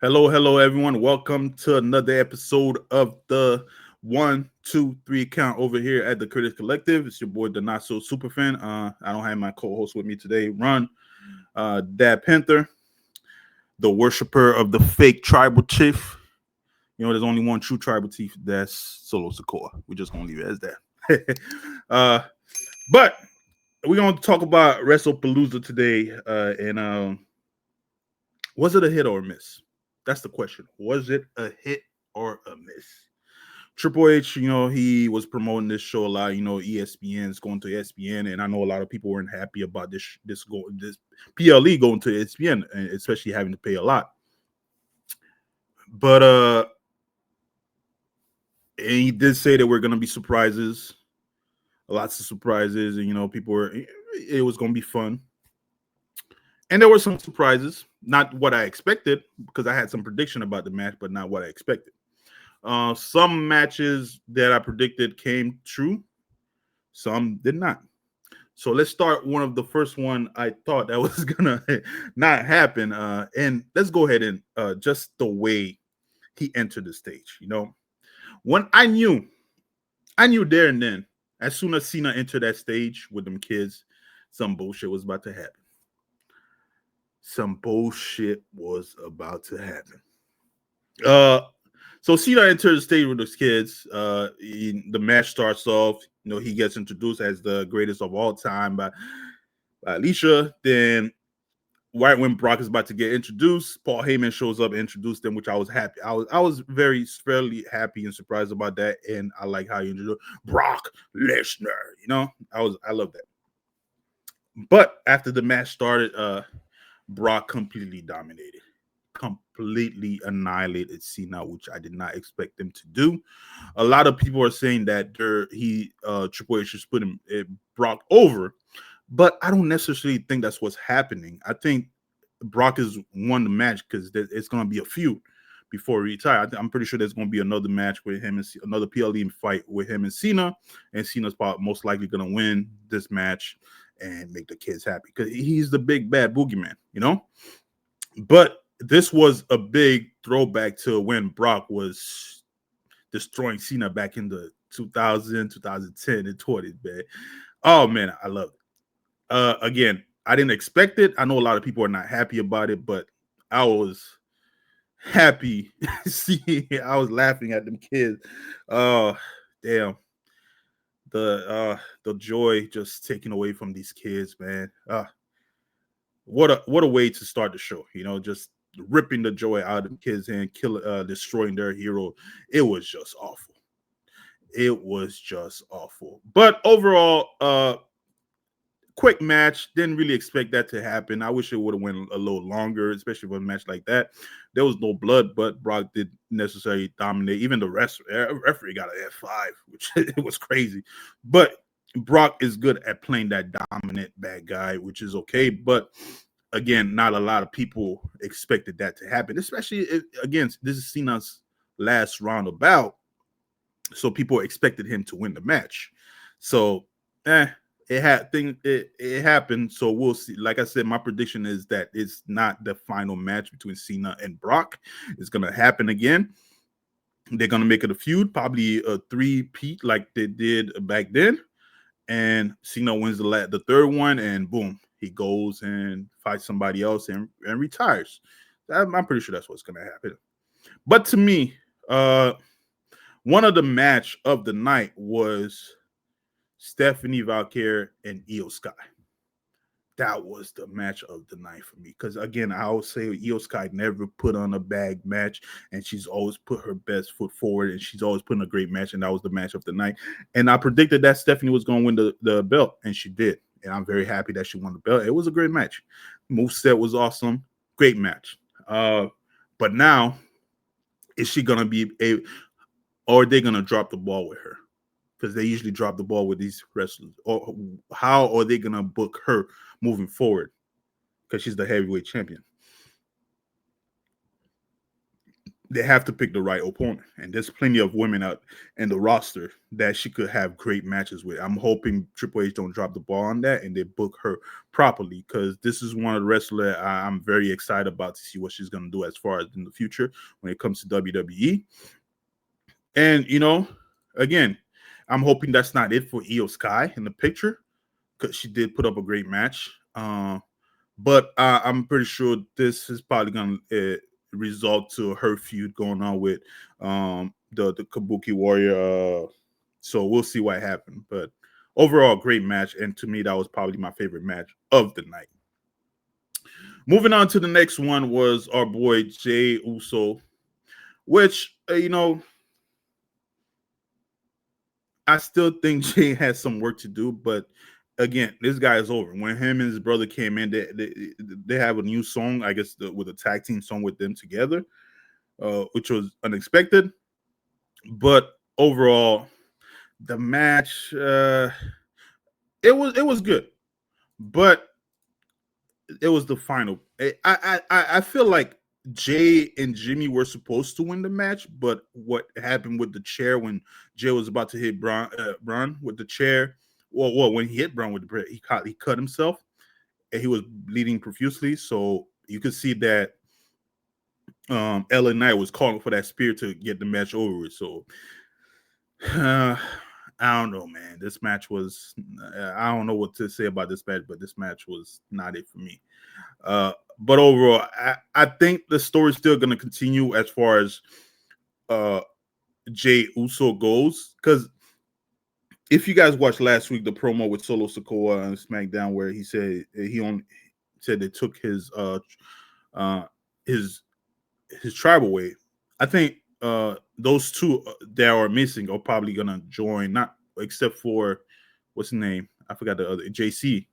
Hello, everyone. Welcome to another episode of the 1, 2, 3 count over here at the Curtis Collective. It's your boy, the Not So Super Fan. I don't have my co-host with me today, Ron, Dad Panther, the worshiper of the fake tribal chief. You know, there's only one true tribal chief. That's Solo Sokoa. We're just gonna leave it as that. But we're gonna talk about Wrestlepalooza today, and was it a hit or a miss? That's the question. Was it a hit or a miss? Triple H, he was promoting this show a lot. ESPN's going to ESPN, and I know a lot of people weren't happy about this PLE going to ESPN, and especially having to pay a lot. But and he did say that we're going to be surprises, lots of surprises, and it was going to be fun. And there were some surprises, not what I expected, because I had some prediction about the match, but not what I expected. Some matches that I predicted came true, some did not. So let's start one of the first one I thought that was gonna not happen. And let's go ahead and just the way he entered the stage. When I knew there and then, as soon as Cena entered that stage with them kids, some bullshit was about to happen. Some bullshit was about to happen. So Cena enters the stage with his kids. The match starts off. He gets introduced as the greatest of all time by Alicia. Then, right when Brock is about to get introduced, Paul Heyman shows up and introduced them, which I was happy. I was very fairly happy and surprised about that, and I like how he introduced Brock Lesnar. I love that. But after the match started, Brock completely dominated. Completely annihilated Cena, which I did not expect them to do. A lot of people are saying that Triple H just put Brock over, but I don't necessarily think that's what's happening. I think Brock has won the match because it's going to be a feud before he retire. I'm pretty sure there's going to be another match with him and another PLE fight with him and Cena's most likely going to win this match and make the kids happy because he's the big bad boogeyman, But this was a big throwback to when Brock was destroying Cena back in the 2000, 2010, and 20s, man. Oh, man, I love it. Again, I didn't expect it. I know a lot of people are not happy about it, but I was happy. I was laughing at them kids. Oh, damn. The joy just taken away from these kids, man. What a way to start the show, just ripping the joy out of the kids and destroying their hero. It was just awful. It was just awful. But overall, quick match. Didn't really expect that to happen. I wish it would have went a little longer, especially for a match like that. There was no blood, but Brock did necessarily dominate. Even the referee got an F5, which it was crazy. But Brock is good at playing that dominant bad guy, which is okay. But again, not a lot of people expected that to happen, especially again, this is Cena's last roundabout. So people expected him to win the match. So, it happened. So we'll see. Like I said, my prediction is that it's not the final match between Cena and Brock. It's gonna happen again. They're gonna make it a feud, probably a three-peat like they did back then. And Cena wins the third one, and boom, he goes and fights somebody else and retires. I'm pretty sure that's what's gonna happen. But to me, one of the match of the night was Stephanie Vaquer and Iyo Sky. That was the match of the night for me. Because again, I always say Iyo Sky never put on a bad match, and she's always put her best foot forward, and she's always put in a great match, and that was the match of the night. And I predicted that Stephanie was going to win the belt, and she did. And I'm very happy that she won the belt. It was a great match. Moveset was awesome. Great match. But now, is she going to be or are they going to drop the ball with her? Because they usually drop the ball with these wrestlers. Or how are they going to book her moving forward? Because she's the heavyweight champion. they have to pick the right opponent. And there's plenty of women out in the roster that she could have great matches with. I'm hoping Triple H don't drop the ball on that and they book her properly, because this is one of the wrestlers I'm very excited about to see what she's going to do as far as in the future when it comes to WWE. And, again, I'm hoping that's not it for Iyo Sky in the picture, because she did put up a great match. But I'm pretty sure this is probably going to result to her feud going on with the Kabuki Warrior. So we'll see what happened. But overall, great match. And to me, that was probably my favorite match of the night. Moving on to the next one was our boy Jey Uso, which, I still think Jey has some work to do, but again, this guy is over. When him and his brother came in, they have a new song, I guess, with a tag team song with them together, which was unexpected. But overall, the match, it was good, but it was the final. I feel like Jey and Jimmy were supposed to win the match, but what happened with the chair when Jey was about to hit Bron with the chair? Well, when he hit Bron with the chair, he cut himself, and he was bleeding profusely. So you could see that LA Knight was calling for that spear to get the match over with. So I don't know, man. This match was, I don't know what to say about this match, but this match was not it for me. But overall, I think the story's still going to continue as far as Jey Uso goes. Because if you guys watched last week, the promo with Solo Sikoa on SmackDown, where he said said they took his tribal weight. I think those two that are missing are probably gonna join, not except for what's his name? I forgot the other JC.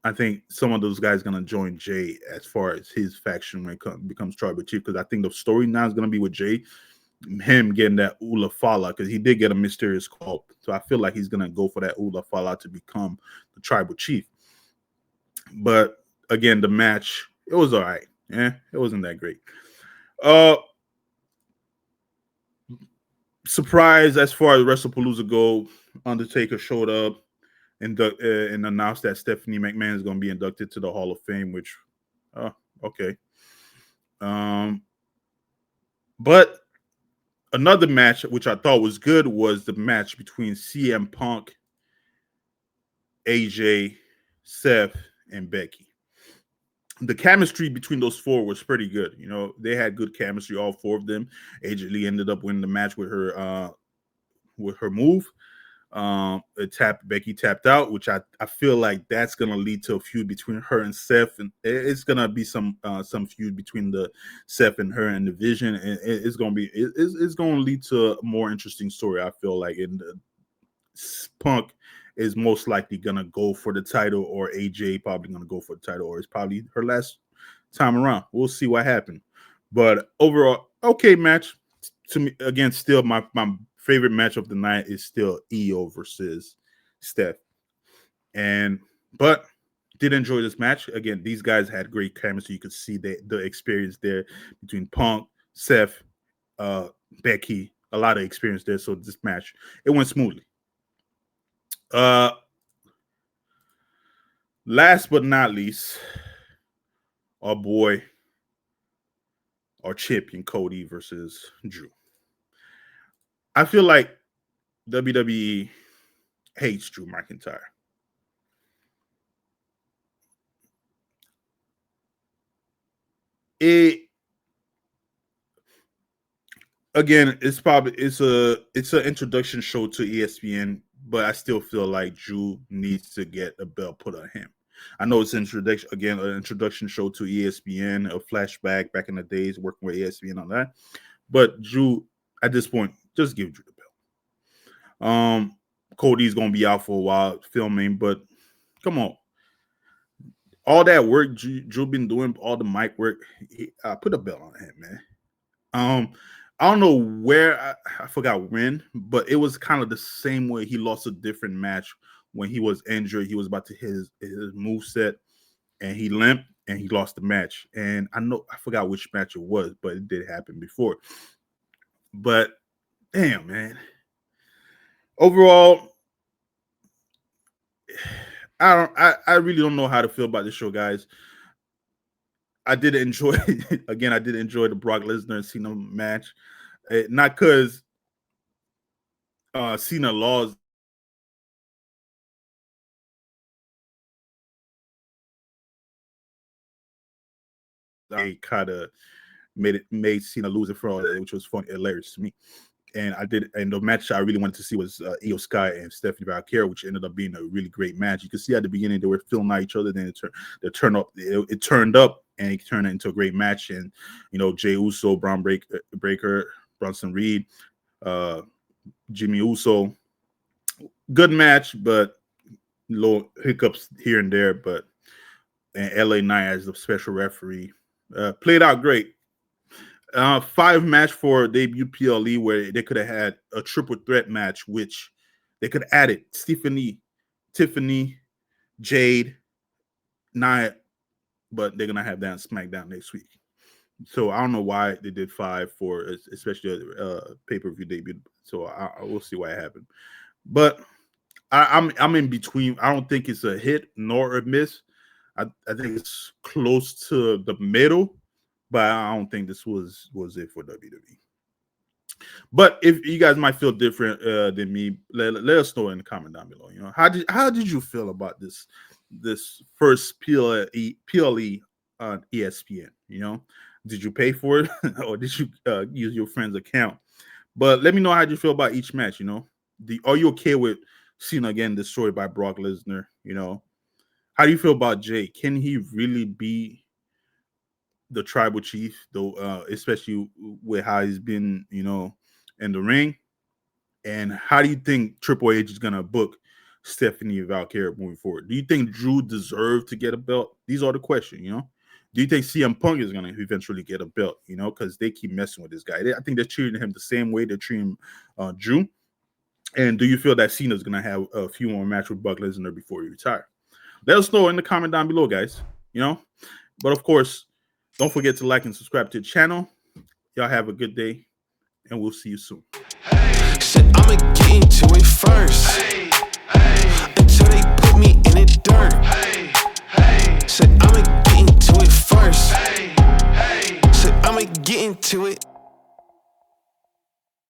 I think some of those guys gonna join Jey as far as his faction when it becomes tribal chief, because I think the story now is gonna be with Jey, him getting that Ula Fala, because he did get a mysterious call. So I feel like he's gonna go for that Ula Fala to become the tribal chief. But again, the match, it was all right. Yeah, it wasn't that great. Surprise as far as Wrestlepalooza go, Undertaker showed up and announced that Stephanie McMahon is going to be inducted to the Hall of Fame, which, okay. But another match which I thought was good was the match between CM Punk, AJ, Seth, and Becky. The chemistry between those four was pretty good. They had good chemistry, all four of them. AJ Lee ended up winning the match with her move. Becky tapped out, which I feel like that's gonna lead to a feud between her and Seth, and it's gonna be some feud between the Seth and her and the Vision, and it's gonna lead to a more interesting story. I feel like, in the Punk is most likely gonna go for the title, or AJ probably gonna go for the title, or it's probably her last time around. We'll see what happens. But overall, okay match. To me, again, still my favorite match of the night is still Iyo versus Steph. But did enjoy this match. Again, these guys had great chemistry. You could see the experience there between Punk, Seth, Becky, a lot of experience there. So this match, it went smoothly. Last but not least, our boy, our champion Cody versus Drew. I feel like WWE hates Drew McIntyre. It's an introduction show to ESPN, but I still feel like Drew needs to get a belt put on him. I know it's an introduction show to ESPN, a flashback back in the days working with ESPN on that. But Drew, at this point, just give Drew the belt. Cody's gonna be out for a while filming, but come on. All that work Drew been doing, all the mic work, put a belt on him, man. I don't know where, I forgot when, but it was kind of the same way he lost a different match when he was injured. He was about to hit his move set, and he limped, and he lost the match. And I forgot which match it was, but it did happen before. But damn, man. Overall, I really don't know how to feel about this show, guys. I did enjoy again. I did enjoy the Brock Lesnar and Cena match, not because Cena lost. They kind of made Cena lose it for all that, which was funny, hilarious to me. And the match I really wanted to see was Iyo Sky and Stephanie Vaquer, which ended up being a really great match. You could see at the beginning they were feeling at each other, then it turned up, and it turned into a great match. And Jey Uso, Bron Breaker, Bronson Reed, Jimmy Uso, good match, but little hiccups here and there. But and LA Knight as the special referee played out great. 5 match for debut PLE where they could have had a triple threat match, which they could have added Tiffany, Jade, Nia, but they're gonna have that on SmackDown next week. So I don't know why they did 5 for especially pay-per-view debut. So I will see why it happened. But I'm in between. I don't think it's a hit nor a miss. I think it's close to the middle. But I don't think this was it for WWE. But if you guys might feel different than me, let us know in the comment down below. How did you feel about this first PLE on ESPN? Did you pay for it or did you use your friend's account? But let me know how you feel about each match. Are you okay with Cena again destroyed by Brock Lesnar? How do you feel about Jey? Can he really be the tribal chief, though, especially with how he's been, in the ring? And how do you think Triple H is gonna book Stephanie Vaquer moving forward? Do you think Drew deserved to get a belt? These are the questions, Do you think CM Punk is gonna eventually get a belt? Because they keep messing with this guy. I think they're treating him the same way they're treating Drew. And do you feel that Cena's gonna have a few more matches with Brock Lesnar before he retires? Let us know in the comment down below, guys. But of course, don't forget to like and subscribe to the channel. Y'all have a good day, and we'll see you soon. Said I'ma get into it first, until they put me in the dirt. Said I'ma get into it first, said I'ma get into it.